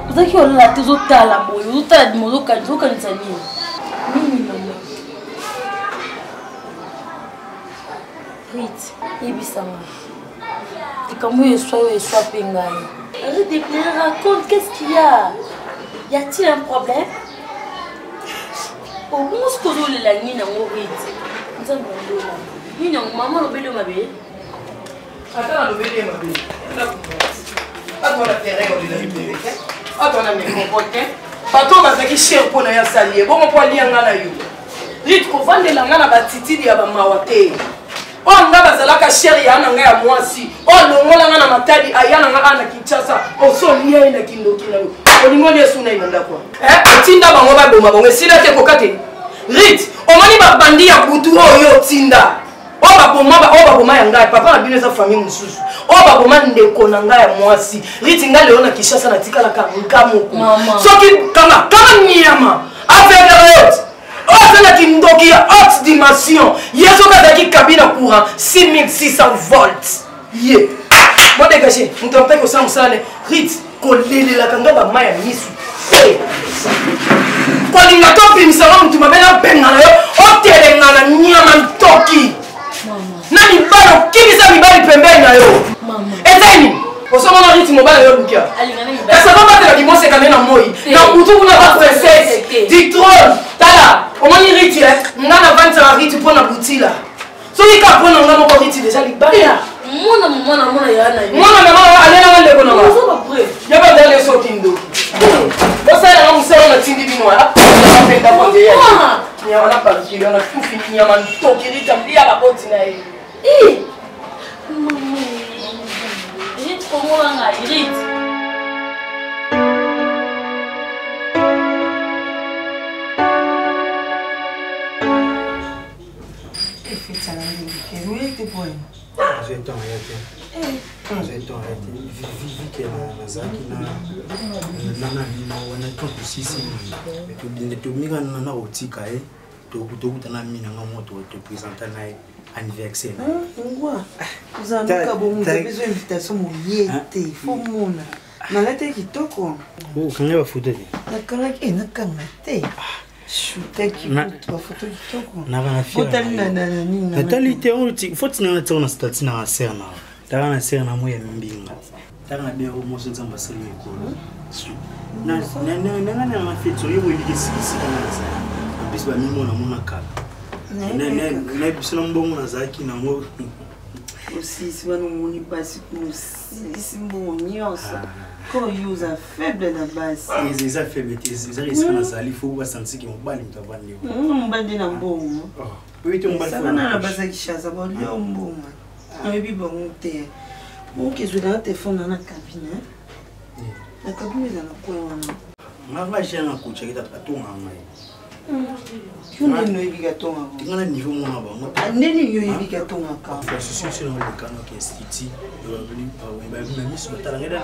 Vous avez la tête au la boue, vous avez dit mon local, vous avez dit maman. Rit, Ibisama. Et comment il soit pingay. Arrête de pleurer, raconte, qu'est-ce qu'il y a? Y a-t-il un problème? Oh, comment est-ce que vous avez la nuit dans mon Rit? Nous avons dit là. Maman, le bébé m'a bé. Attends, le bébé m'a bé. Attends, la terre, on est là. Attends, on a mis mon pote. Attends, on a fait cher pour nous saluer. Bon, on peut aller en Ganaïou. Rit, qu'on vende la ngana batiti ya bamawate. Oh, nga bazalaka chéri ya nanga ya mwasi. Oh, longola nga na matadi ayana nga ana Kinshasa. Oh, so liye na kindoki na yo. Olingo liye suna inanda kwa. Tinda bango ba boma bango sila te kokate. Rit, omani ba bandi ya butu oyo tinda. Oh, ba boma ya nga papa na bino za famille mususu. Oh, ba boma ndeko na nga ya mwasi. Rit nga leo na Kinshasa na tikala ka nkamuko. Soki kama nyama. Affaire oh, c'est une haute dimension. Yeso qui cabine courant 6600 volts. Yeah. Bon dégagé. Nous t'entendons que ça me sale. Rit, collé la kanga ba maya misu. Quand il a top il me tu m'appelles un ben na yo. O tele na nyama toki. Mama. Nani balo kibisa mibali pembeni na yo. Mama. Ezeni. Osoma Rit mobile yo lukia. Ça va pas te la dimanche quand même na moi. Na butu kuna ba princesse. Du trône. Tala. Comment il rit on a vendre un rit pour la boutique là. So il cap on a mon rit déjà les barrières. Mon yana. Mon allez là le bon. On va après. Il y a pas d'aller sotindo. Bon ça là on sait on a tindi binois là. On fait d'abord derrière. Il y a pas de qui on a tout fini il y a man to qui rit am dia la botina eh. Rit comment on a rit. J'ai le temps arrêté. Nazaki na wana tout sisi. Mais tu mira na otika tokutana mina ngamoto te présenter na anniversaire. Ngwa. Uzanuka bomu besoin invitation moyete. Faut mona. Na lete kitoko. Oh, kanga ba photo. Na kanga nakanga te. Chuta qui ba photo kitoko. Na ba photo na nini. Natalité on faut tina na statut na serna. Tara na serna moya mbinga. Tara na bien au moins nzamba sali ekolo. Na fête yo yiki sisi kana sa. Bis ba mimo na mona kala. Na bisona mbongo na zaki na ngo. Aussi si bano moni basi ko si mbonyosa. Quand ils sont faibles dans la base. Ils sont faibles, ils sont dans la il faut sentir qu'ils vont pas les travailler. On va dire un bon. Oui, tu m'as ça va dans la base qui chasse, ça va lui un bon. Et puis bon, t'es. Bon, qu'est-ce que tu as fait dans la cabine? La cabine est dans le coin. Ma va j'ai un coach qui t'a tout en main. Tu n'as pas eu gâteau. Tu as un niveau moins bas. N'ai eu gâteau encore. Je suis sûr que le canot qui est stiti, il va venir par où il va venir sur le terrain dans le monde,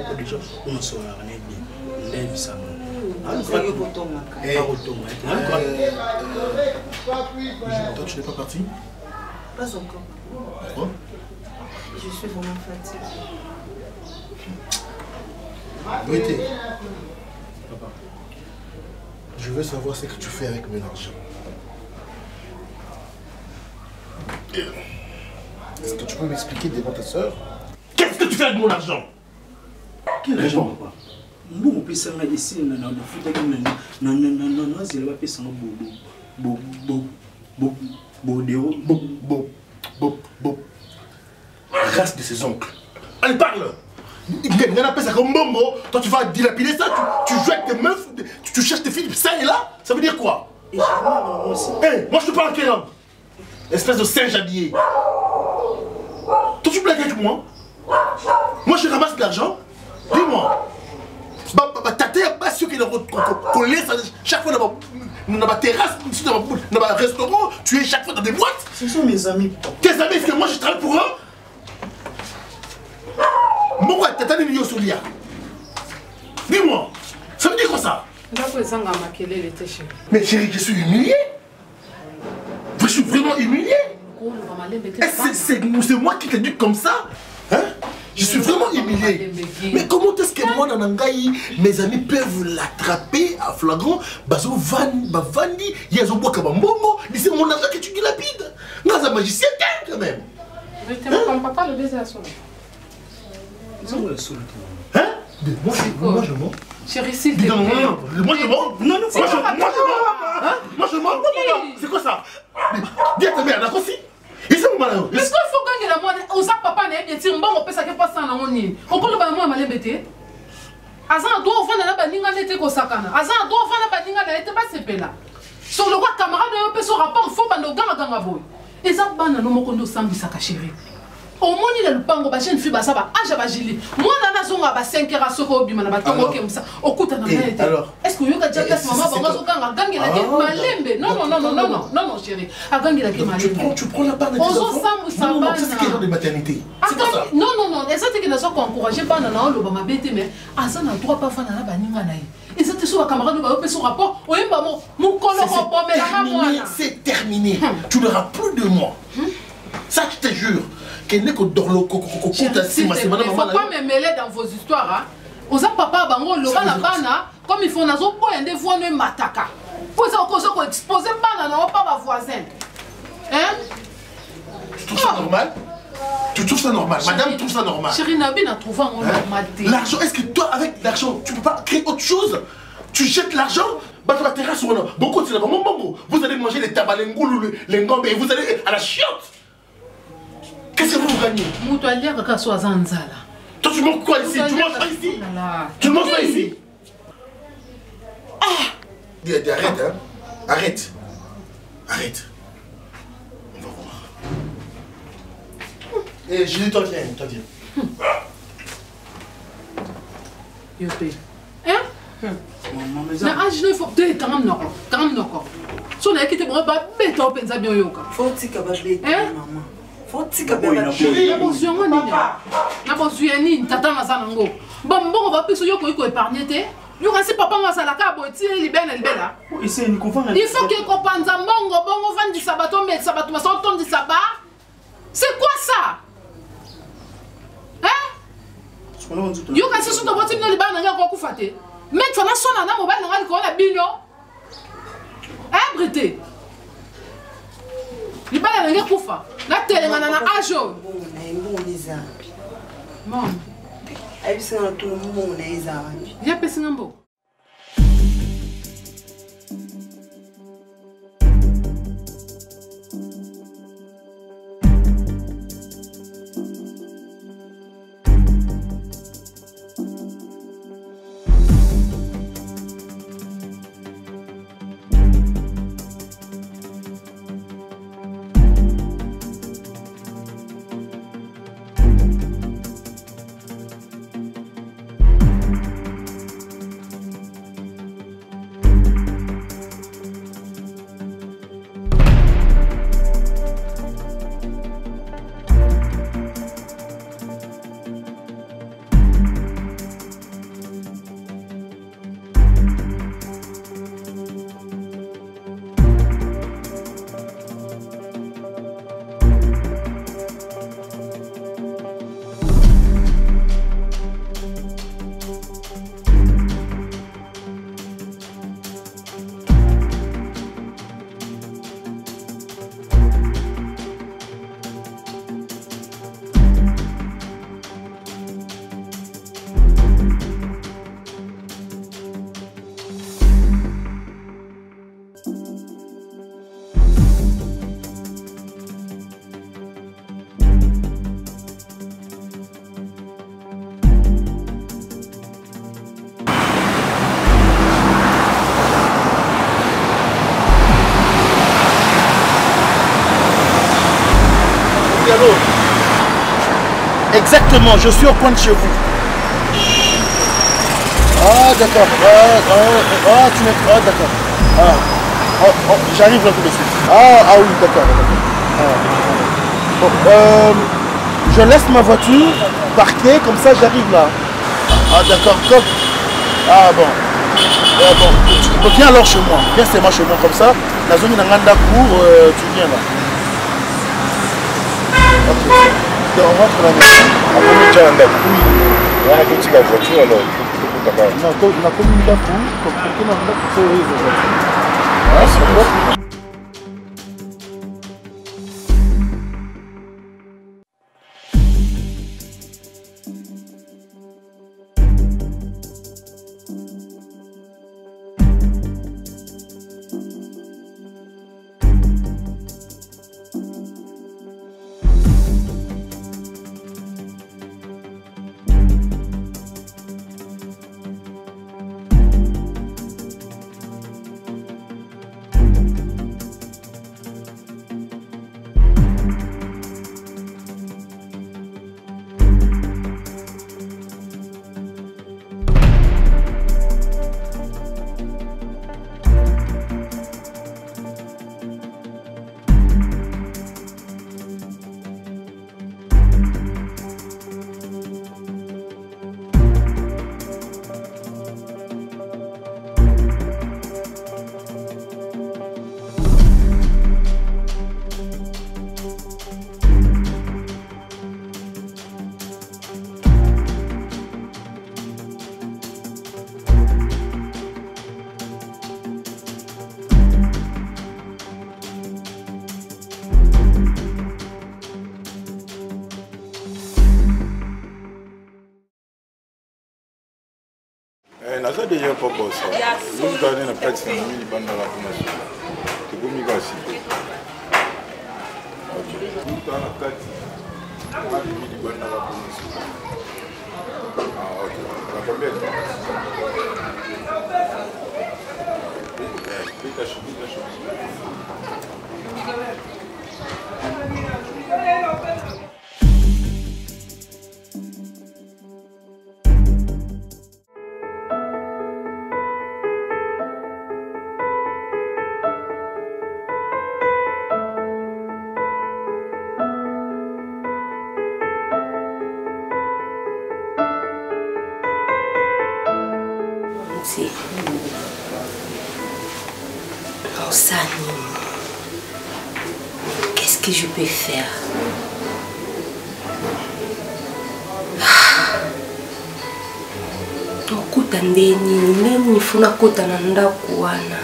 dans le déjà on se voit bien. Lève ça. Toi tu n'es pas parti? Pas encore. Pourquoi? Je suis vraiment fatiguée. Vérité. Papa. Je veux savoir ce que tu fais avec mon argent. Est-ce que tu peux m'expliquer devant ta soeur? Qu'est-ce que tu fais avec mon argent? Quel argent, papa? Bon, on peut s'en aller ici, non, Race de ses oncles. Allez, parle! Il appelle ça comme Bombo. Toi, tu vas dilapider ça, tu joues avec tes meufs, tu cherches tes filles, ça et là, ça veut dire quoi? Et moi aussi. Hey, moi je te parle en quelle langue? Espèce de singe habillé. Toi, tu blagues avec moi? Moi, je ramasse de l'argent. Dis-moi. Ta terre, pas sûr qu'il qu'on laisse chaque fois dans ma terrasse, dans ma restaurant, tu es chaque fois dans des boîtes. Ce sont mes amis. Tes amis, est-ce que moi je travaille pour eux? Moi, t'as des millions sur l'IA. Dis-moi, ça veut dire quoi ça? Mais chérie, je suis humilié. Je suis vraiment humilié. C'est moi qui t'éduque comme ça, hein? Je suis vraiment humilié. Mais comment est-ce que moi, Nanangaï, mes amis peuvent l'attraper à flagrant? Bazo Vandi, Yazobo Kabambongo, c'est mon argent que tu dilapides. Non, c'est un magicien quand même. Mais tu ne pas le baiser à son. Hein? Moi je mens. Chérie, s'il te plaît. Non, moi je mens. Non, moi je mens. C'est quoi ça? Dis à ta mère, d'accord si? Est-ce qu'il faut gagner la moine? Osa papa n'est bien tiré, on peut savoir pas ça dans mon nid. On peut le balayer à malébété. Azan doit offrir la baninga n'était qu'au sakana. Azan doit offrir la baninga n'était pas sepela. Sur le roi camarade, on peut se rapport, il faut bando ganga boy. Et ça, bana no mokondo sambi saka chérie. Au moins, il a le pango, bah, j'ai une fille, bah, ça va, ah, j'ai bagili. Moi, on a zonga, bah, 5 heures à ce qu'on bima, bah, tongo, comme ça. Au coup, t'as un alors, est-ce que vous avez déjà fait maman, bah, on a gagné la guerre, malembe. Non, chérie. A gagné la guerre, malembe. Tu prends la part de tes enfants. Non, c'est quel genre de maternité? C'est quoi ça? Non, et ça, c'est que nous sommes encouragés par Nana, le Bama BT, mais à ça, on a droit pas faire Nana, bah, Ninganaï. Et ça, tu sois camarade, bah, on peut son rapport, oui, bah, mon colloque, mais la c'est terminé. Tu n'auras plus de moi. Ça, je te jure. Il ne faut pas me mêler dans vos histoires. Aux papa, comme ils font, des voix ne mataka. Pour ça, on exposer pas voisin. Hein? Tu trouves ça normal? Tu trouves ça normal? Madame trouve ça normal. Chérie Nabi n'a trouvé en normalité. L'argent, est-ce que toi, avec l'argent, tu ne peux pas créer autre chose? Tu jettes l'argent? Bah, sur la terrasse, beaucoup de vous allez manger les tabalengoulou, les ngombe, et vous allez à la chiotte. Qu'est-ce que vous gagnez? Toi, tu manges quoi ici? Tu manges pas ici? Tu ne manges pas ici? Ah! Arrête, hein? Arrête. On va voir. Eh, je dis, toi, viens. Yopé. Hein? Mais je ne faut pas quand même non. Si on a quitté mon bas, bête au pensa bien yoka. Faut que tu bête, maman. Faut que tu tata mazanango. Bon, on va plus yoko épargner te. Yo kasi papa nga sala ka boti libena. Il faut que kopanza bongo vandi sabato mais sabato masoto di sabat. C'est quoi ça? Hein? Yo kasi so to boti no libana nga ko kufate. Mais tu vas sona na mobile nga ko na bino. Hein, Brité? Libana nga kufa. Na tele nga na ajo. Bon. Aí você não tem um mês aonde? Já pensei em amor. Exactement, je suis au coin de chez vous. Ah d'accord, tu mets... Ah d'accord. J'arrive là tout de suite. Ah oui, d'accord. Bon, je laisse ma voiture parquée, comme ça j'arrive là. Ah d'accord, top. Ah bon. Bon. Viens alors chez moi. Viens c'est moi chez moi comme ça. La zone d'Anganda court, tu viens là. On rentre à la maison. Après, tu as un date. Il y a un petit la voiture alors. Non, on a commis une date pour qu'on a pour faire les voitures. Ah, c'est bon. Naza déjà pas bon ça. Nous gardons la pratique en mille bandes dans la formation. Tu peux m'y gâcher. Ok. Nous dans la pratique. On a mille bandes dans la formation. Ah ok. Ça va bien. Qu'est-ce que je peux faire? Okuta ndeni même nifuna kota na ndako wana.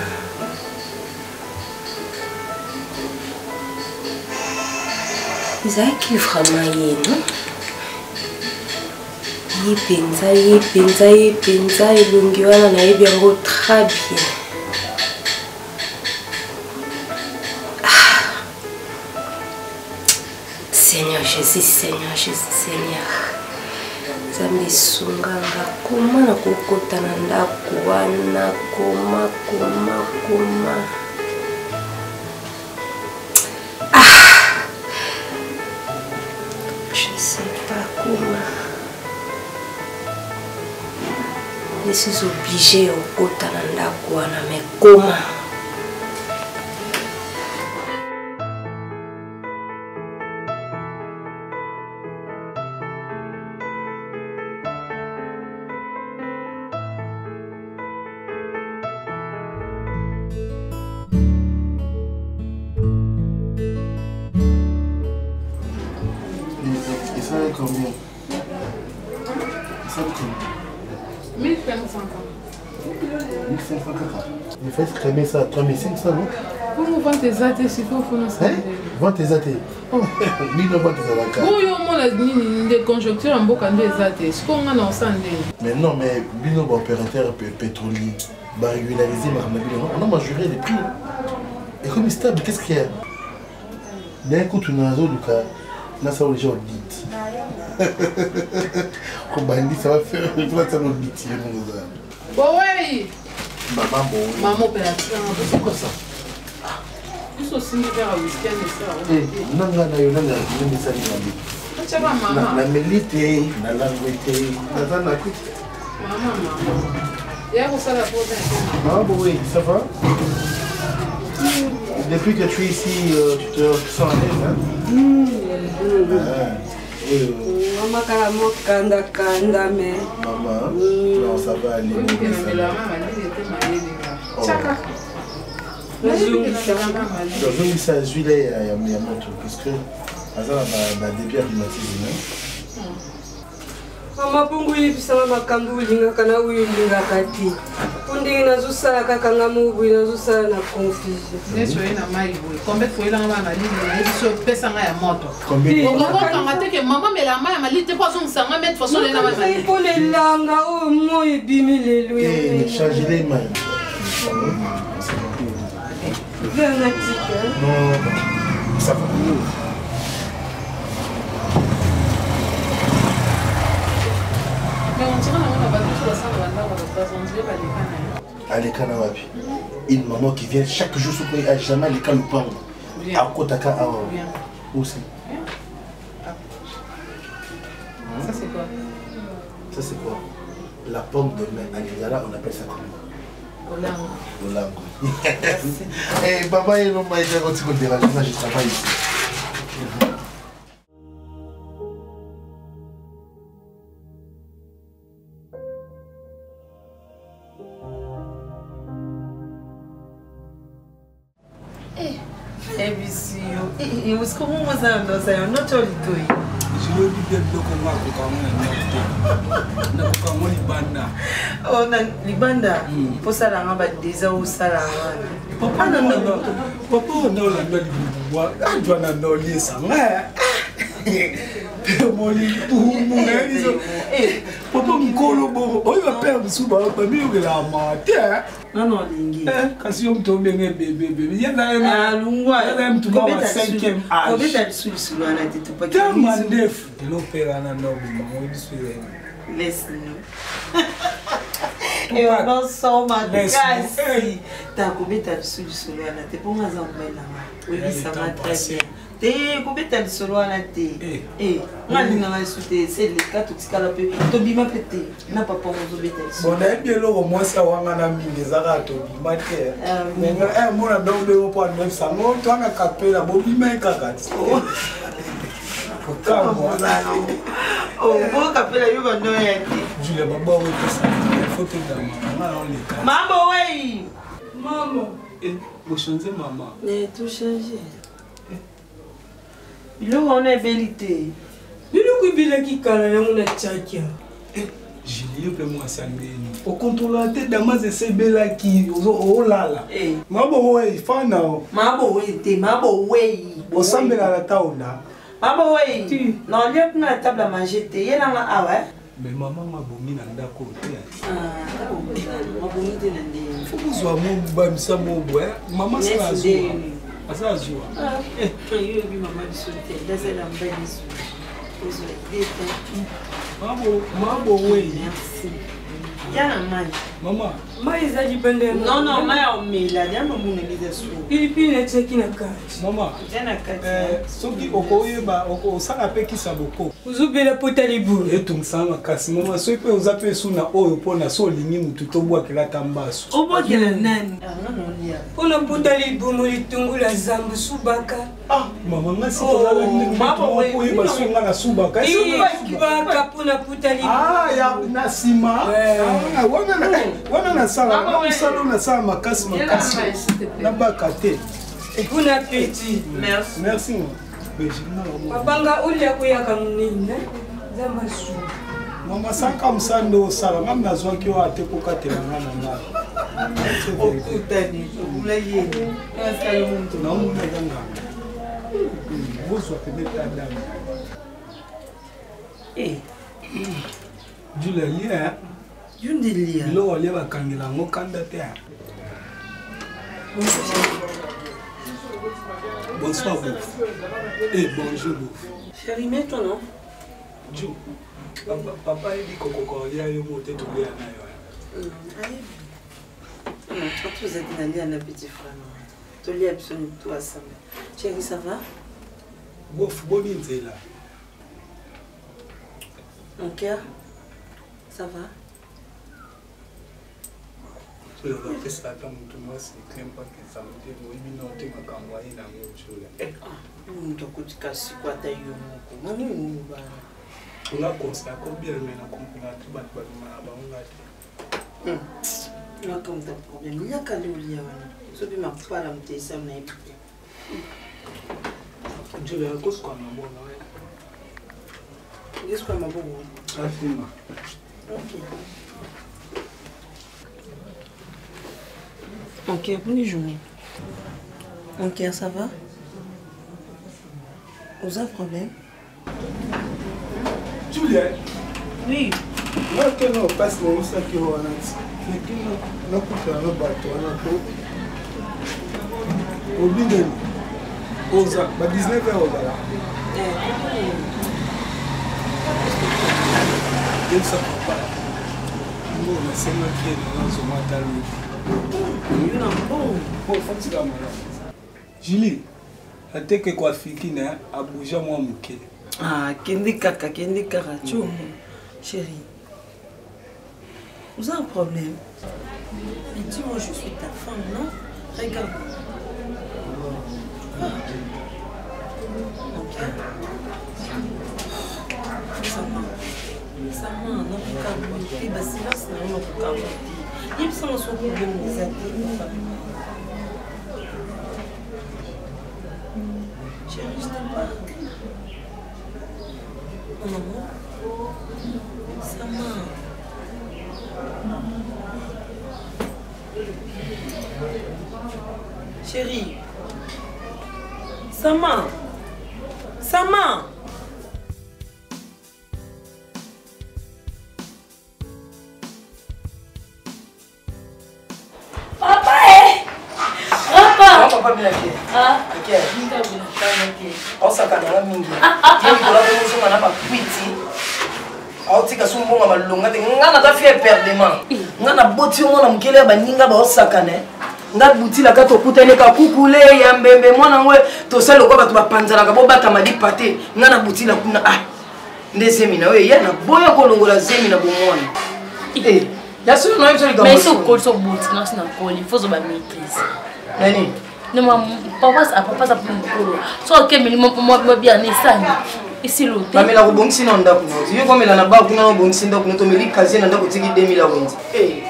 Zaki vraiment yeno. Yepenza elongi wana na yebi yango très bien. Seigneur Jésus, Seigneur. Zambi sunganga koma na kokota na ndako wana koma. Je ne sais pas comment. Je suis obligée de kokota na ndako wana mais comment? Et ça est combien? Ça coûte combien? 1550. 1550. Il faut crémer ça à 3500, non? Pour nous vendre tes athées, s'il faut nous ça. Vendre tes athées. Oh, 1000 vendre tes athées. Pour nous, des conjonctures en beaucoup des athées. Ce qu'on a dans le mais non, mais bino opérateur pétrolier, bah régulariser on a majoré les prix. Et comme il stable, qu'est-ce qu'il y a? D'un coup, tu n'as pas de cas. Là, ça va les gens dit. Comme bandit, ça va faire. Il faut que ça nous dit. Bon, oui. Maman, bon. Maman opérateur. C'est quoi ça? Ils aussi mis vers le week-end et ça. Non, non, non, non, non, Tu vois, maman. La milité, la langue, la maman. Il y a aussi la pause. Ah, bon, oui, ça va? Depuis que tu es ici, tu te sens à l'aise, hein? Maman, carrément, kanda, mais. Maman, non, ça va aller. Dans une huile, il y a mon truc. Parce que début climatisé. Mama pungu yibisanga makambo ulingaka na uyulingaka te. Pundingi nazosala kaka nga mubu nazosala na confusion. Neso ina mai boy. Combien de fois il a malali na biso pesa nga ya moto. Combien? Kanga te ke mama mela mai mali te poison sanga met façon na mai. Pour les langa o mo ebimi lelo. Eh, changer les mains. Non, ça va. Alekana wapi? Une maman qui vient chaque jour sur le jamais les cas le pain. À Kotaka à aussi. Ça c'est quoi? Ça c'est quoi? La pomme de main. À Lingala on appelle ça comment? Olango. Olango. Eh papa il m'a dit quand tu me déranges, je travaille ici. E os como usando essa não te olhei. Je lui dis de comment libanda. Oh na libanda. Posala ngaba deza usala. Papa na no. Papa na la no libwa. Ajwa na no lisa. Moli muna hizo. Papa mkolo bo. Oyo apela suba pa mi la mate. Non lingi. Kasi yo mto mbenge bebe. Yenda na lungwa. Yenda mtu mama 5e âge. Combien t'as sous la tête tu pas. Tamandef. L'opéra na no mo bisule. Laisse-nous. Et on en sort ma casse. T'as combien t'as sous la tête pour moi zambela. Oui, ça va très bien. Te combien t'as solo à la tête? Eh, nani na sauté, c'est les cas tout ça là peu. To bima pété. Na papa on zo beta. Bon na bien lo moi ça wanga na mingi zaka to bima te. Mais moi na do be po 900. Mo to na kapela bo bima kaka. Oh, bon kapela yo ba no ya te. Julia baba we pesa. Photo da mama on les cas. Maman ouais. Maman. Eh, vous changez maman. Mais tout changé. Il on est bélité. Il est bien qui calme on a tchakia. Julie peut moi sangeni. Au contrôle tête d'amaz c'est bela qui oh là là. Mabo ouais fana. Mabo ouais te mabo ouais. Au sambela la taona. Mabo ouais. Non lieu na table à manger te yena nga awa. Mais maman m'a bongi na ndako te. Ah, m'a bongi te na ndé. Faut que soit mon ba misa mo boy. Maman ça la joie. Asa joie. Ah, yo bi maman bi sote. Dasa la mbali so. Ozo deta. Mabo ouais. Merci. Yana mani. Maman. Mais ça dépend. Non non, mais on met là, il y a mon organisation. Pilipili na cheki na kati. Maman. Jana kati. Soki okoyeba okosala pe kisa boko. Uzubela pota libu. Etumsama kasi maman so pe ozape suna oyo pona so lingi mutu tobwa kela tambaso. Obwa kela nani? Ah non lia. Pona pota libu mulitungula zambu subaka. Ah maman ngasi tozala lingi mutu oyo basunga na subaka. Subaka pona pota libu. Ah ya nasima. Wana na sala, na sala na sala makasi. Na bakate. Bon appétit. Merci. Merci. Babanga ulia kuyaka munene. Zamba su. Mama sanka msando sala, ngam nazwaki wa ate kokatela ngana ngana. Okutani, okula yeni. Asa yo muntu na muntu nganga. Bozo apeleta damu. Julia lia. Yundilia. Lo wale bakangela ngo kanda te. Bonsoir bouf. Bonjour bouf. Chérie, mets-toi non? Jo. Papa dit coco ya yo moté to ya na yo. Quand vous êtes allé à un petit frère, tu lis absolument tout à ça. Chérie, ça va? Bouf, boni nzela. Mon cœur, ça va? Le reste là, tout le monde se craint pas que ça me dit, oui, mais non, tu m'as envoyé dans mon chose. On a constat combien de gens ont tout battu dans la banque. Comme ton problème, il y a qu'à l'oublier. Ce qui m'a pas la montée, ça m'a écouté. Julia, qu'est-ce qu'on a bon? Qu'est-ce qu'on a bon? Ok, bonne journée. Ok, ça va? Vous avez un problème? Julia? Oui. Moi, je ne sais pas si on sait que on a dit. Mais qui n'a pas fait un bateau, on a fait. Au Biden, aux 19h, on va là. Il s'en va pas. Nous, on a 5 mètres dans ce matin. Il y a un bon. Pour faire ça, madame. Julie, la tête que quoi fiki n'a a bougé moi mouké. Ah, kendi kaka, tu chérie. Vous avez un problème? Mais dis-moi, je suis ta femme, non? Regarde. Ah. Ok. Ça m'a, non, il y a silence, non, il me semble que c'est un chérie, je t'aime pas. Maman, ça m'a. Chérie, Sama, Sama. Papa, Papa bien qui? Ah, ok. On s'en calme mingi. Il y a une chose on a pas quitté. Aotika sumbonga malonga te ngana ta fait perdement. Ngana boti mona mukele ba ninga ba osakane. Nga buti la kato kutene ka kukule ya mbembe mwana ngwe to selo kwa batu ba panzala ka boba kamadi pate ngana buti la kuna ah. Ndezemi na we ya na boya ko longola zemi na bomona. Ya sio na hizo ligamo. mais c'est au col sur bout, non c'est un col, il faut se battre maîtrise. Nani? Non papa ça pour colo. Soit que minimum pour moi bien ça. Ici l'autre. Mais la robonsi na ndako no. Yo comme la na ba kuna robonsi ndako no to meli kazi na ndako tiki 2000 la wenzi.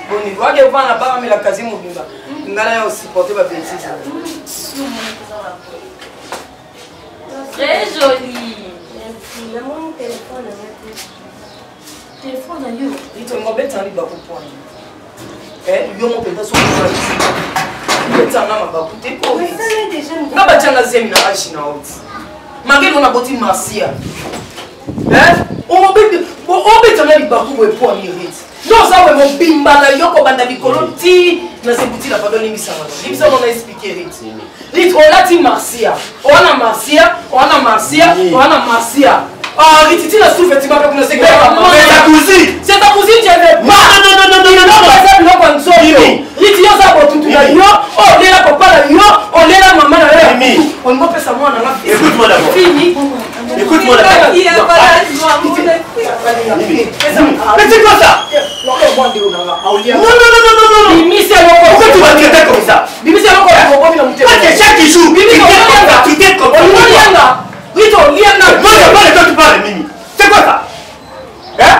Boni kwa ke vana ba mela kazi mo bimba. Ngala yo supporter ba bêtise. Très joli. Merci. La mon téléphone là. Téléphone là yo. Il te mo beta li ba ko point. Yo mo peta so ko ici. Beta na ma ba ko te ko. Na ba tanga zemi na ashi na out. Mangé on a boti marcia. On bébé on beta na li ba ko e point ni hit. Non ça ouais mon bimba la yoko banda bikolo ti na se buti la pas donner misama. Limsa on a expliqué hit. Lit on la ti marcia. On a marcia, on a marcia, on a marcia. Ah, Rititi la souffle, tu vas pas connaître. C'est ta cousine. C'est ta cousine, tu avais pas. Non, Rititi, on s'est tout là. On est là, papa là. On est là, maman là. On va faire ça, moi, on a fait. Écoute-moi d'abord. Fini. Écoute-moi d'abord. Mais c'est quoi ça? Non. Mimi, c'est encore. Pourquoi tu vas traiter comme ça? Mimi, c'est encore. C'est chaque jour. Mimi, tu t'es comme ça. Rito, Liana, tu parles, Mimi. C'est quoi ça? Hein?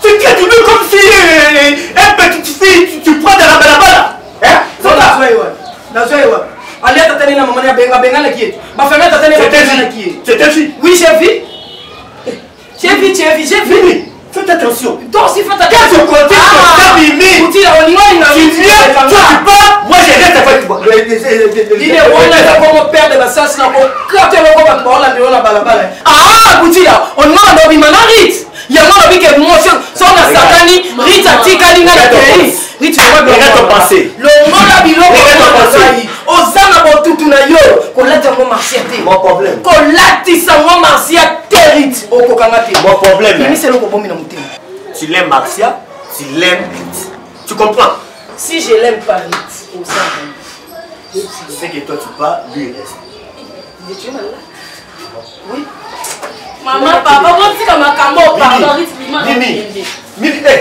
Tu veux comme si une petite fille, tu prends de la balabala. Hein? C'est ça. Allez, t'as tenu la maman à Benga qui est. Ma famille t'a tenu la maman qui est. C'est ta fille? Oui, j'ai vu. J'ai vu. Faites attention. Donc, si faites attention. Qu'est-ce que tu continues? Mimi. Tu viens, tu pars. Moi, j'ai rien à faire. Il est on a père de la sas là pour quand on va pas la balabala. Ah, Boutila, on m'a donné manarit. Il y a moi que moi son satani, Rita Tikali na tei. Rita va passer. Le mona biloko passer. Ozana botutu na yo, ko lati ngo marciate. Mon problème. Ko lati sango marciate rit okokanga te. Mon problème. Ni c'est le ko bomi na mutima. Tu l'aimes Marcia, tu l'aimes Rit. Tu comprends? Si je l'aime pas Rit, au sein c'est que toi tu pars, lui il reste. Tu es malade? Oui. Maman, papa, vous dites que ma cambo, pardon, Rit, Mimi. Mimi, maman.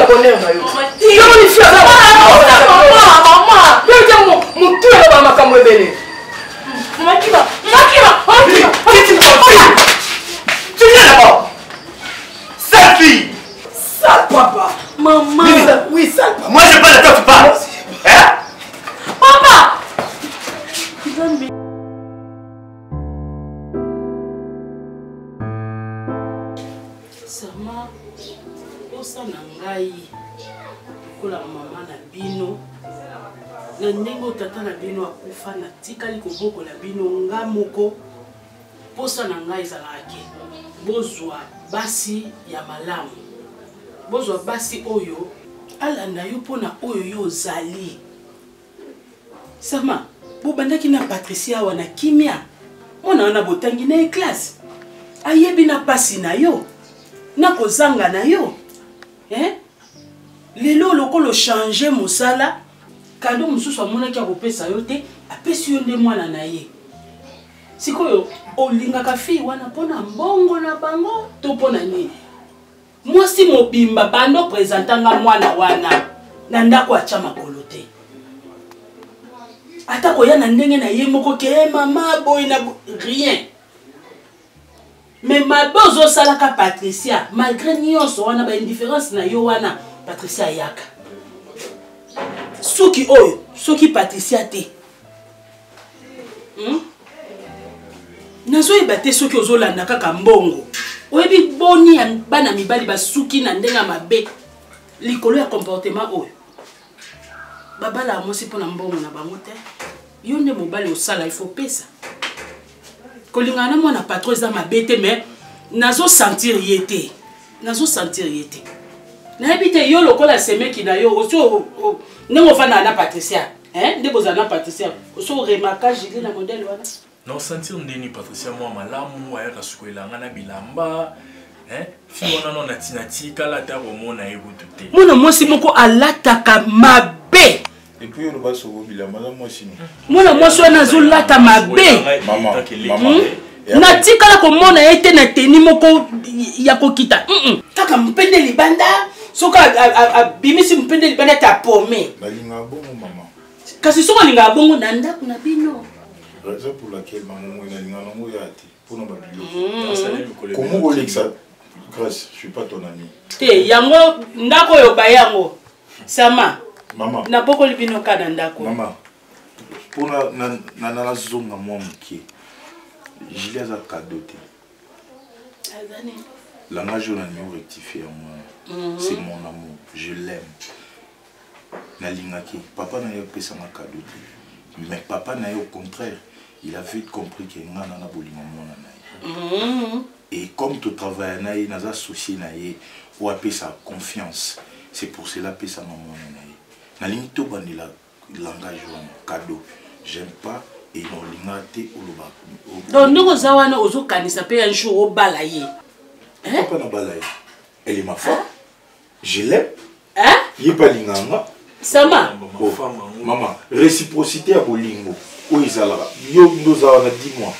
bonheur na yo. Yo ni fia za mama. Yo dia mon tuer ba makambo ebele. Makima. Tu viens là-bas. Sale fille. Sale papa. Maman. Oui, sale papa. Moi, je parle de toi, tu parles. Hein? Papa. Sama, osa na ngai. Kola mama na bino. Na ndenge tata na bino akufa na tikali koboko na bino nga moko. Posa na ngai ezalaki. Bozwa basi ya malamu. Bozwa basi oyo alanda yo pona oyo yo zali. Sama, bobandaki na Patricia wana kimia. Mona wana botangi na classe. Ayebi na pasi na yo. Na kozanga na yo. Lelo lokolo changer musala. Kado mususu amonaki akopesa yo te, apesi yo nde mwana na ye. Sikoyo olingaka fille wana pona mbongo na bango to pona nini? Mwasi mobimba bando présentanga mwana wana na ndako acha makolo te. Ata koya na ndenge na ye moko ke mama boy na rien. Mais mabozo salaka Patricia malgré nyonso wana ba indifférence na yo wana Patricia yaka. Soki oyo, soki Patricia te. Nazo ebate soki ozolanda kaka mbongo. Oyebi boni ya bana mibali basuki na ndenga mabe. Likolo ya comportement oyo. Babala amosi pona mbongo na bango te. Yo nde mobali osala il faut pesa. Kolingana mwana patron eza mabe te mais nazo sentir yete. Nazo sentir yete. Na habite yo lokola semeki na yo oso nengo fana na Patricia. Nde bozana Patricia. Oso remarquage Julie na modèle wana. Non sentir ndeni Patricia moi malamu ayaka sukwelanga na bilamba fi wana no natinati kala ta bomona ebutu te mona mwasi moko alataka mabe et puis on va se bilamba na mwasi mona mwasi wana zolata mabe maman natikala komona ete na teni moko ya kokita kaka mpende libanda soka bimisi mpende libanda ta pome balinga bongo maman kasi soka linga bongo na ndako na bino. Raison pour laquelle maman est là, pour nous comment ça grâce, je suis pas ton ami. Te yango ndako yo bayango. Sama. Maman. Na boko libino kana ndako. Maman. Pour na zonga moi mki. Je les a cadeauté. Azani. Langage on a mieux rectifié moi. C'est mon amour, je l'aime. Na lingaki, papa na yo pesa ma cadeau. Mais papa n'a au contraire, il a vite compris que ngana na bolima mona na. Et comme tout travail na ye naza associé na ye ou appeler sa confiance. C'est pour cela que ça maman na ye. Na limite bandi la langage cadeau. J'aime pas et non lingate ou loba. Donc ndoko zawana ozo kanisa pe un jour au balaye. Papa na balaye. Elle est ma femme. Je l'aime. Hein? Il pas linganga. Sama. Maman, réciprocité à Bolingo. Où ils allaient. Yo nous avons 10 mois.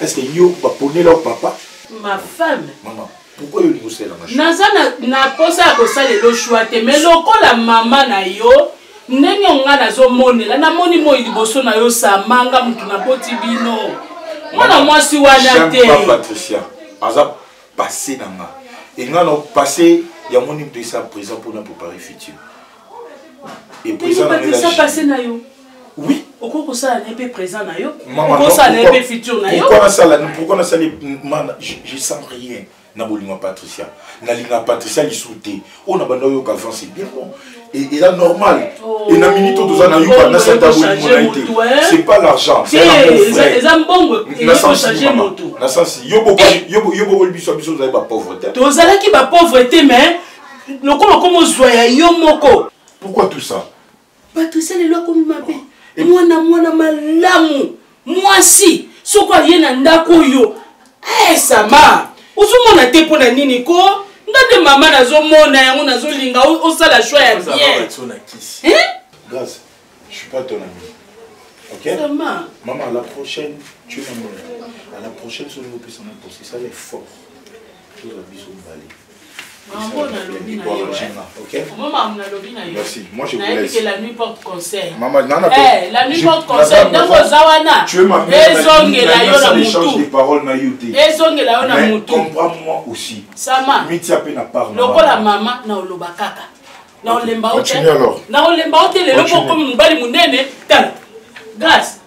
Est-ce que yo va ponner leur papa? Ma femme. Maman, pourquoi yo nous c'est la machine? Nazana na posa ko sale lo chouate mais lokola mama na yo ndenge nga nazo monela na moni mo liboso na yo samanga mutu na boti bino. Mwana mwasi wana te. J'aime pas Patricia. Aza passé nanga. Et nga no passé ya moni de ça présent pour nous préparer futur. Et présent ça passé na yo. Oui. Pourquoi ça n'est pas présent na yo? Pourquoi ça n'est pas futur na yo? Pourquoi ça je sens rien. Na bolinga Patricia. Na linga Patricia li souté. On a bando yo qu'avant c'est bien bon. Et là normal. Et na minute tout ça na yo na santa bolinga. C'est pas l'argent, c'est un bon il faut changer moto. Na sens yo bo biso vous avez pas pauvreté. To zala ki ba pauvreté mais lokolo comme zoya yo moko. Pourquoi tout ça? Patricia le loi comme mabe. Mwana malamu. Mwasi. Soko yena ndako yo. Sama. Osomona te pona nini ko? Ndade mama nazo mona yango nazo linga osala choix ya bien. Grâce, je suis pas ton ami. OK? Sama. Maman, à la prochaine, tu es mon ami. À la prochaine, sur le plus en impossible, ça est fort. Tu vas biso balé. Merci. Moi, je vous laisse. laisse. Que la nuit porte conseil. Maman, la nuit porte conseil. Donc, Zawana. Tu es ma mère. Échange des paroles na yuté. Mais comprends-moi aussi. Sama. Lokola maman na olobakaka. Na olemba ote. Continue alors. Na olemba ote le loko comme mubali munene. Tala. Grâce.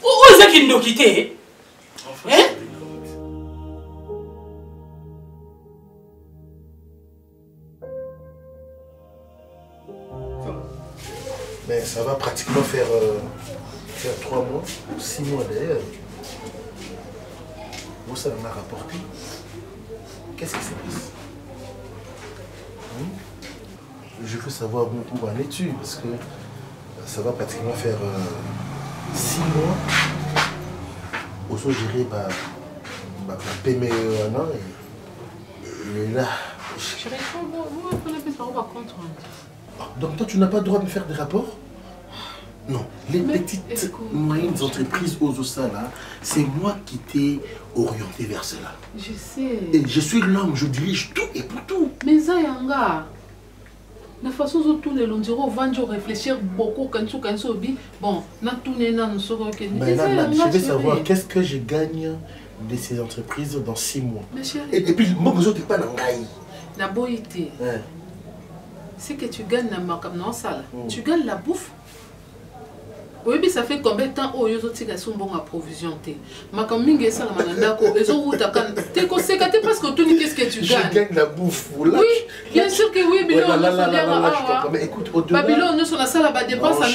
Où est-ce qu'il nous quitte? Hein? Mais ça va pratiquement faire 3 mois, 6 mois d'ailleurs. Où ça en a rapporté? Qu'est-ce qui s'est passé? Je veux savoir où en es-tu, parce que ça va pratiquement faire 6 mois. Aussi gérer ma PME un an et là. Donc toi tu n'as pas le droit de me faire des rapports? Non, les petites moyennes entreprises aux OSA là, c'est moi qui t'ai orienté vers cela. Je sais. Et je suis l'homme, je dirige tout et pour tout. Mais Zayanga, de façon tous les lundis, on va réfléchir beaucoup quand tu bon, je vais savoir qu'est-ce que je gagne de ces entreprises dans 6 mois. Et puis, moi, je ne suis pas dans la beauté. C'est que tu gagnes la salle. Tu gagnes la bouffe. Oui, mais ça fait combien de temps que tu as une bonne provision? Mais quand tu as presque tout, qu'est-ce que tu gagnes? Je gagne la bouffe. Oui, bien sûr que oui, mais mais écoute, au-delà... Babylone, nous sommes la salle à dépense, ma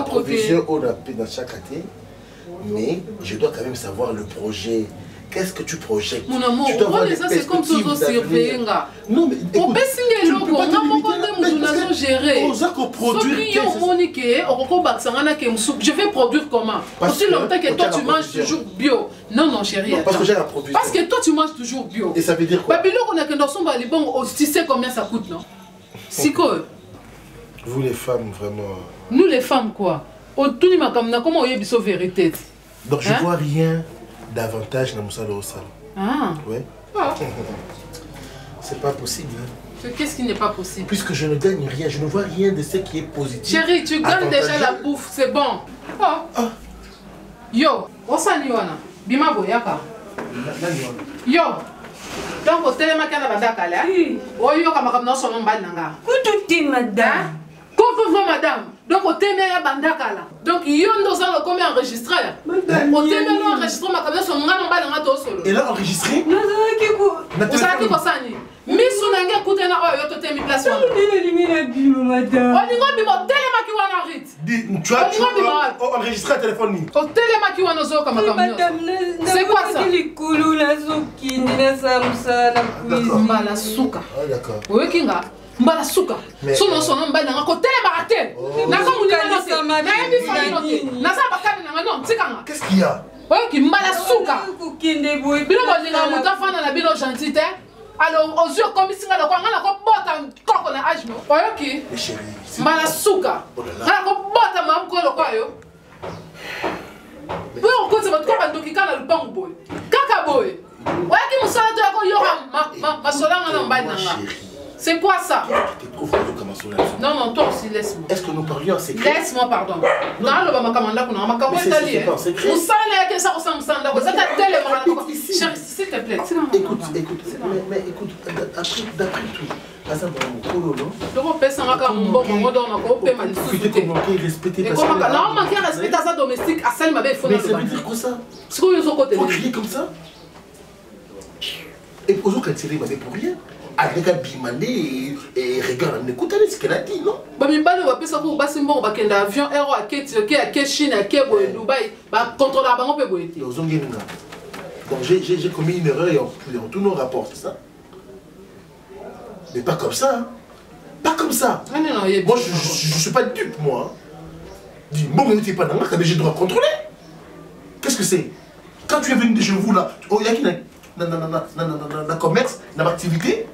provision, on a payé dans chaque année, mais je dois quand même savoir le projet. Qu'est-ce que tu projettes? Mon amour, ça c'est comme ça surveiller. Non, mais écoute, on peut signer le contrat, on gérer. Je vais produire comment? Aussi longtemps que toi tu manges toujours bio. Non, non, chérie. Parce que j'ai la production. Parce que toi tu manges toujours bio. Et ça veut dire quoi? Babylone, on a que dans son bon, tu sais combien ça coûte, non? C'est quoi? Vous les femmes, vraiment. Nous les femmes, quoi? Comment on y a vérité? Donc je vois rien davantage dans mon salon au salon. Ah. Ouais. Ah. C'est pas possible. Hein. Qu'est-ce qui n'est pas possible? Puisque je ne gagne rien, je ne vois rien de ce qui est positif. Chérie, tu gagnes déjà la bouffe, c'est bon. Oh. Ah. Yo, Osani wana, bima boyaka. Yo. Donc au téléma kana badaka là. Oyo kama no sono mbandanga. Kututi madame. Comment madame? Donc au téléma ya bandaka là. Donc yo ndo za comme enregistré. Au téléma enregistré ma kamera son ngana mbandanga to solo. Et là enregistré? Non, ça qui Osaki kosani. Misu nanga kutena oyo to temi place wana. Madame. On ningo bimo téléma ki wana rit. Tu as enregistré un téléphone ni. Au téléma ki wana zo kama kamera. C'est quoi ça? Likulu la zuki na samsa na cuisine. Mbala suka. Ah d'accord. Oui kinga. Mbala suka. Sono sono mbala nga ko téléma raté. Naka munina note. Na yebi fali note. Na sa bakani na non tikanga. Qu'est-ce qu'il y a? Oui ki mbala suka. Kukinde boy. Bino bolinga muta fana na bino gentité. Alors aux yeux comme si ngala ko ngala ko bota koko na ajmo. Oyoki. Chérie. Mbala suka. Ngala ko bota mam ko lo kwayo. Pour on compte votre corps donc kana le banc boy. Kaka boy. Oyoki musala to yako yora ma solanga na mbana nga. C'est quoi ça? Non, non, toi aussi, laisse-moi. Est-ce que nous parlions en secret? Laisse-moi, pardon. Non, le bama kamanda kuna ma kabon tali. Vous savez que ça ressemble ça là. Vous êtes à télé chérie, s'il te plaît. Écoute, mais écoute, d'après tout. Donc on peut s'en raconter mon bon dans ma cour, ma discuter. Respecter. Et comment non, manquer respect à sa domestique, à celle ma belle. Mais ça veut dire quoi ça? C'est quoi ils ont côté? Faut crier comme ça? Et aux autres, elle m'avait pour rien. Avec un bimandé et regarde, écoute ce qu'elle a dit, non? Mais pas le ça pour passer bon, bah qu'un avion aéro à Chine, à Dubaï, bah contrôler la banque peut boiter. Donc j'ai commis une erreur en tous nos rapports, c'est ça? Mais pas comme ça, hein? Pas comme ça. Ah, non, moi je suis pas dupe, moi. Dis, bon, mais tu n'es pas dans la j'ai le droit de contrôler. Qu'est-ce que c'est? Quand tu es venu de chez vous là, il y a qui dans commerce, dans l'activité?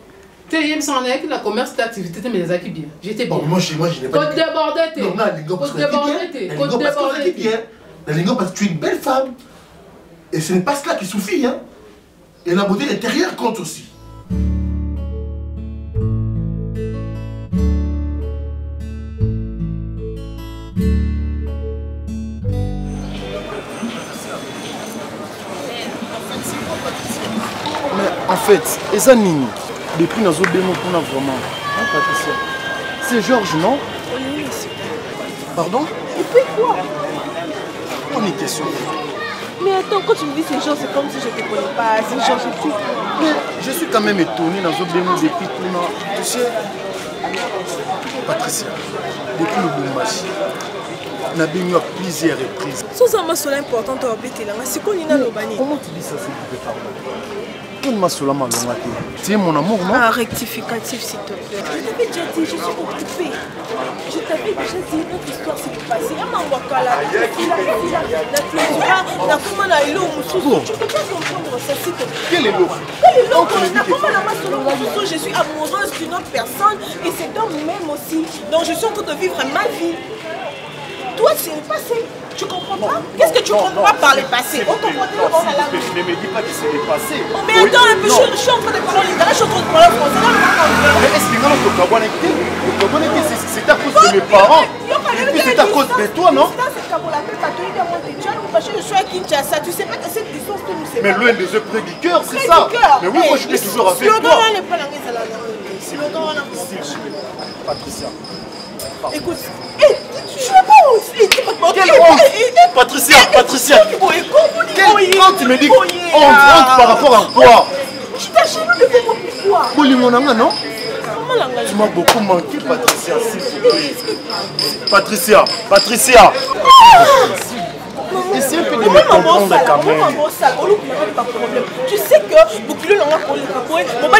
Tu es avec la commerce d'activité, mais les acquis bien. J'étais bien. Moi, je n'ai pas dit. Débordé. Non, la lingo parce que bien. La lingo parce que tu es une belle femme. Et ce n'est pas cela qui suffit. Hein. Et la beauté intérieure compte aussi. fait, et ça Nini, depuis nous avons béni pour nous vraiment. Hein, Patricia? C'est Georges, non? Pardon? Et puis quoi? On est question. Mais attends, quand tu me dis c'est Georges, c'est comme si je ne te connais pas. C'est Georges et tout. Mais je suis quand même étonné dans un béni depuis tout le monde. Tu sais, Patricia, depuis le Boumbachi, on a béni à plusieurs reprises. Sans un massola important, tu as oublié là. C'est quoi Nina Lobani? Comment tu dis ça, s'il te plaît, pardon? Quel massola m'a longaté? Tu es mon amour, non? Ah, rectificatif, s'il te plaît. Je t'avais déjà dit, je suis occupée. Je t'avais déjà dit, notre histoire s'est passée. Il y a un wakala, tu peux pas comprendre ça, s'il te plaît. Quel est l'autre? Je suis amoureuse d'une autre personne et c'est d'homme même aussi. Donc je suis en train de vivre ma vie. Toi, c'est le passé. Tu comprends pas? Qu'est-ce que tu comprends par le passé? On comprend pas. Ne me dis pas que c'est le passé. Mais attends un peu, je suis en train de parler en lingala, je suis en train de parler en français. Mais est-ce que c'est à cause de mes parents? Et puis c'est à cause de toi, non? Je suis à Kinshasa, tu sais pas que cette distance que nous séparons. Mais loin des œufs près du cœur, c'est ça. Mais oui, moi je suis toujours avec toi. Patricia. Écoute, je ne veux pas aussi. Quelle honte! Patricia, quand tu me dis honte par rapport à quoi? Je t'achète de pourquoi? Bolimonanga, non? Tu m'as beaucoup manqué, Patricia, s'il te plaît. Patricia. Essaye un peu de me comprendre quand même. Tu sais que Bokilo n'a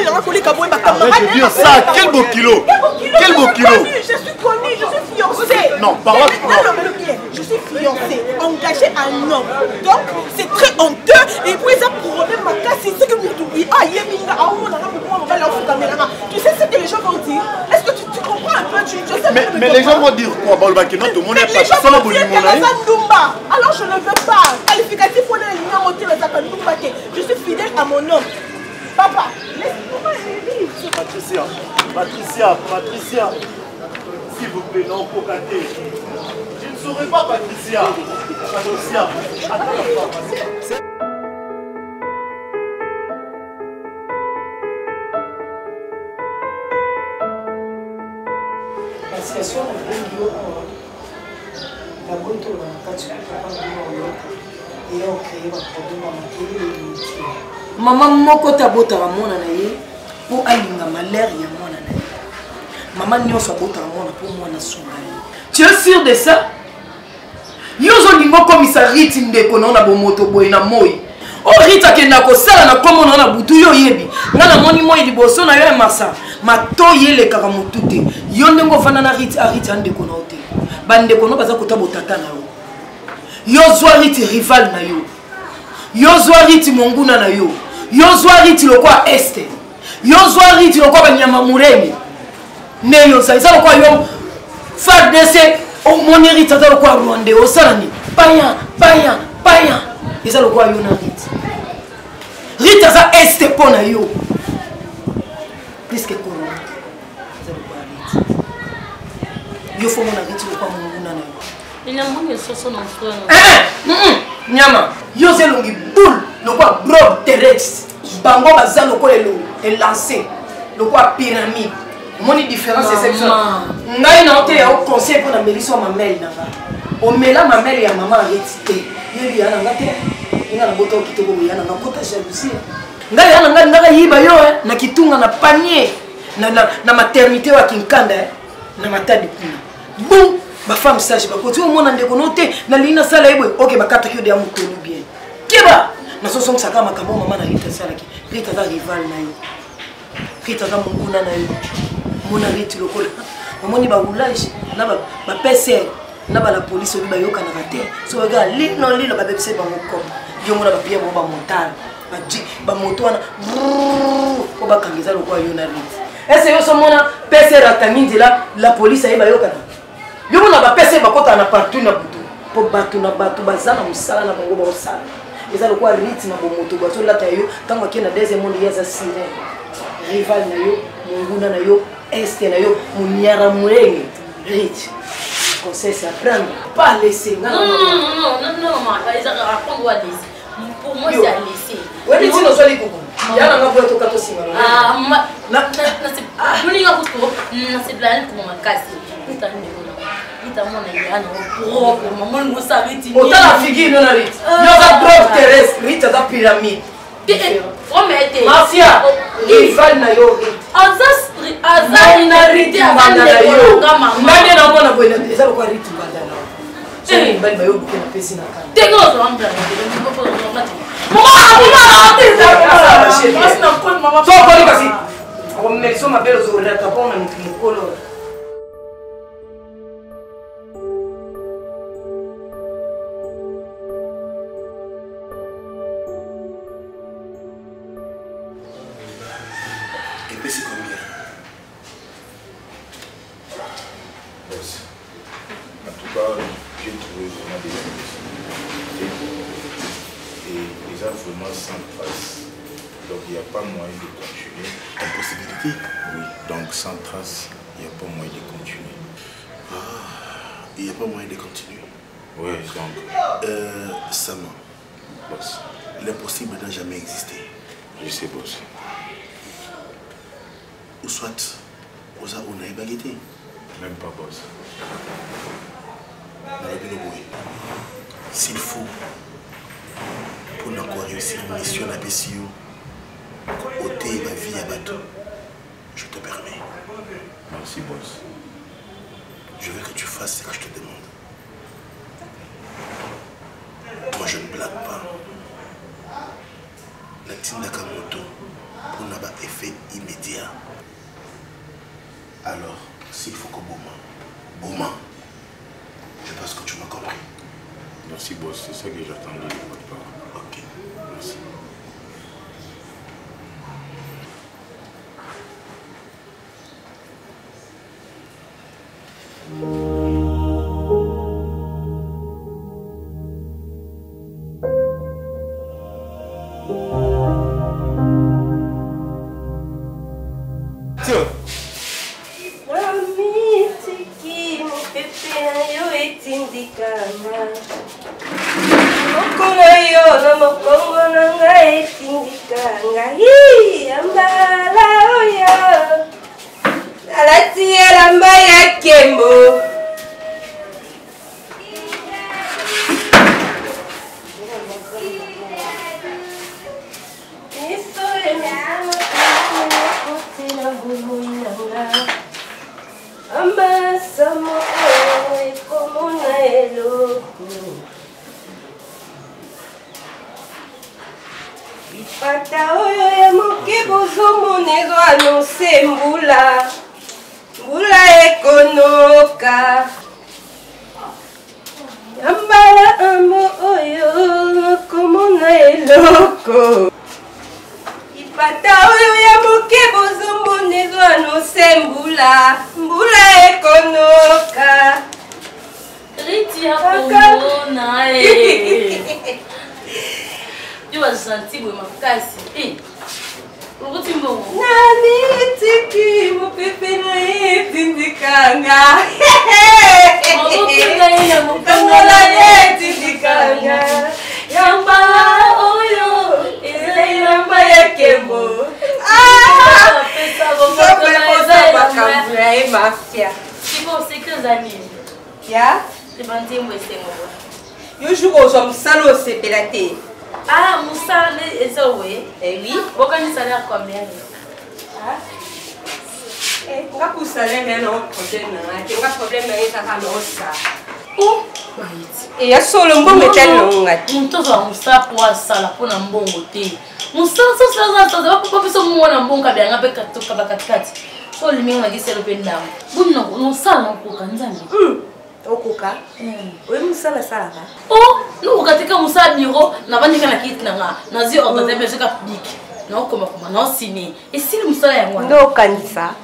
pas collé Kaboué, arrête de dire ça. Quel Bokilo? Quel Bokilo? Je suis connue, je suis fiancée. Non, par là. Je suis fiancée, engagée à un homme. Donc, c'est très honteux. Et puis, ça problème ma casse, c'est que vous oubliez. Ah, tu sais ce que les gens vont dire? Est-ce que tu comprends un peu? Mais les gens vont dire quoi? Les gens vont dire alors je ne veux pas. Qualificatif pour les lignes, je suis fidèle à mon homme. Papa, laisse-moi aller. Patricia, s'il vous plaît, non, pour gâter. Je ne saurais pas, Patricia. Attends la pharmacie. Maman moko tabotaka mwana na ye po alinga malheur ya mwana na ye. Maman nyonso abotaka mwana po mwana sunga ye. Tu es sûr de ça? Yozo lingo komisa riti ndeko na bomoto boye na moi. O rita kenda kosala na komo na butu yo yebi. Nga na moni moi liboso na yo ya masa. Mato yele kaka mutute. Yo ndengo fana na riti ndeko na ote. Bandeko no baza kotaba tata na yo. Yo zwa riti rival na yo. Yo zwa riti monguna na yo. Yo zwa riti lokwa este. Yo zwa riti lokwa banyama muremi. Ne yo sa lokwa yo FARDC o moni riti ata lokwa Rwanda o salani. Paya. Isa lokwa yo na riti. Riti za este pona yo. Plus que corona. Isa lokwa riti. Yo fo mona riti lokwa monguna na yo. Il y a moins de 60 frères. Nyama, yo zelongi boule, le quoi bloc terrestre. Bango baza le quoi est lancé, le quoi pyramide. Mon différence c'est cette chose. Ngai na ote au conseil pour la mélissa ma mère na. O mela ma mère ya maman arrêté. Yebi yana ngate. Ina na boto kitoko yana na kota jalousie. Ngai yana ngaka yiba yo na kitunga na panier na maternité wa Kinkanda na matadi kuna. Boum. Ma femme sage, ma côté au monde en déconnoté, na lina sala ebwe, ok ba kata kyo de amu tonu bien. Kiba, na so song saka makambo mama na rita sala ki. Rita za rival na yo. Rita za munguna na yo. Mona riti lokola. Momoni ba roulage, na ba PC, na ba la police obi ba yoka na raté. So ga lino ba bebse ba moko. Yo mona ba pia ba montal. Ba ji ba moto na. Ko ba kangeza lokwa yo na riti. Ese yo so mona PC ratangi la police ayeba yoka na. Yo mona ba pese bakota na partout na butu po batu na batu bazana musala na bango ba osala eza lokwa riti na bomoto bato lata yo tango kena deuxième monde yaza sirene rival na yo munguna na yo este na yo munyara murenge riti conseil c'est apprendre pas laisser non ma ils apprendre à laisser pour moi c'est à laisser ouais riti no soli koko Yana nga boya toka to singa. Ah, na bulinga kuto, na se blani ko makasi. Nita ndeko na. Nita mona yana propre, maman mo saviti. Otala figi no na rit. Yo ga drop terrestre, rita da pyramide. Mafia, rival na yo rit. Azas na rit mbanda na yo. Ngane na mona boya na eza ko rit mbanda na. Eh, bali bayo buke na pesi na kana. Tengo zo ambra, ndiko ko zo mati. So koli kasi. Ako mmeliso mabelo zo la tapona mkolo. Et puis c'est combien? En tout cas, j'ai trouvé vraiment des et les gens vraiment sans trace. Donc il n'y a pas moyen de continuer. Impossibilité? Oui, donc sans trace, il n'y a pas moyen de continuer. Ah, il n'y a pas moyen de continuer. Oui, donc. Sama, Boss. l'impossible n'a jamais existé. Je sais, boss. Ou soit, on a une baguette. Même pas, boss. S'il faut, pour nous réussir une mission à Bessio, ôter ma vie à bateau, je te permets. Merci, boss. Je veux que tu fasses ce que je te demande. Moi, je ne blague pas. Natine Nakamoto, pour n'avoir effet immédiat. Alors, s'il faut que Bouma, je pense que tu m'as compris. Merci, boss. C'est ça que j'attendais de votre part. Ok, merci. Ah, Moussa, oui. Eh oui. Vous connaissez le salaire combien? Ah? Eh, on va pour salaire, mais non, problème. Tu as problème, mais ça va non ça. Oh, et il y a solo bon mais tel non. On te voit Moussa pour ça là pour un bon côté. Moussa ça ça va pas faire mon un bon cabien avec katikati. So le mien on a dit c'est le pendant. Bon non ça non pour kanzani. Okoka oye musala sala oh no ukatika musala biro na bandika na kit nanga nazi ordre de ka public na okoma na sini et si le musala ya mwana ndo kanisa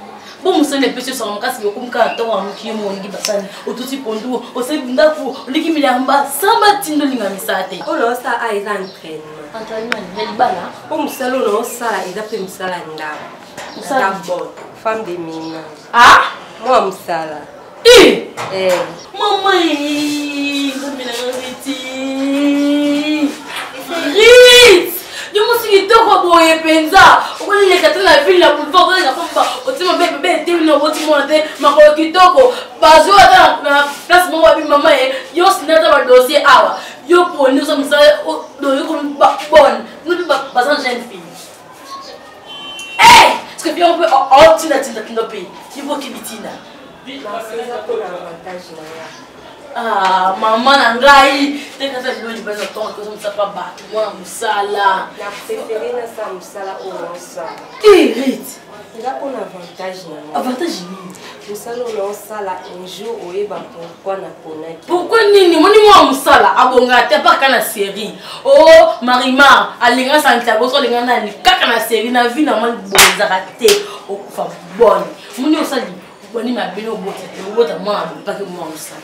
bon musala pese sur makasi yokumka to wa mukimo ngi basani otuti pondu osebinda ku liki milamba samba tindo linga misate oh lo sa a eza entraînement mais bala bon musala no sala eza pe musala ndaba musala bon femme de mine ah moi musala maman, Rit, je me suis kitoko boye penza. Okoli le katana la ville la boulevard on la femme otima bébé te no otima te makolo kitoko. Bazo na place mo wa bi mama yo sinata ba dossier awa. Yo pour nous sommes ça do yo comme bonne. Nous pas en jeune fille. Eh, parce que puis on peut tina pays. Il faut qu'il tina. Ah, maman nangai, t'es qu'à faire le besoin de temps que ça pas battre moi musala. La préférée na ça musala au ça. Eh, Rite. C'est là qu'on avantage na. Avantage ni. Musala au sala un jour au eba pourquoi na konaki. Pourquoi nini moni moi musala abonga te pas kana série. Oh, Marimar, alinga Santiago so linga na ni kaka na série na vie na mal bonza raté. Oh, fa bonne. Moni osali, boni ma bino bote. Bote moi pas que moi musala.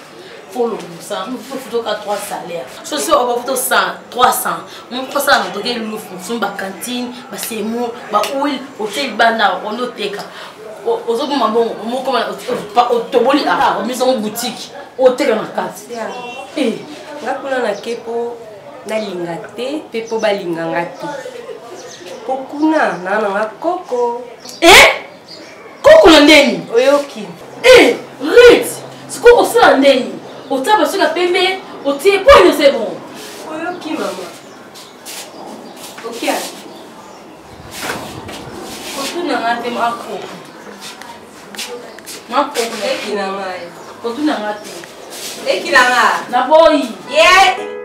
Faut le ça, il faut qu'à 3 salaires. Je suis au photo 100, 300. Mon poste à notre gars nous font ba cantine, ba semo, ba huile, hôtel bana, on oteka. Aux autres mamans, on comment au toboli à maison boutique, hôtel na carte. Eh, là pour na kepo na lingate, pepo ba lingangate. Pokuna na na koko. Eh? Koko na ndeni? Oyoki. Eh, Rite. C'est quoi aussi la ndeni? Au table sur la pépé, au thé, quoi il c'est bon? Oyoki maman. Ok. Kotu na ngate mako. Mako Eki na ngai. Kotu na ngate. Eki na ngai. Na boy. Yeah.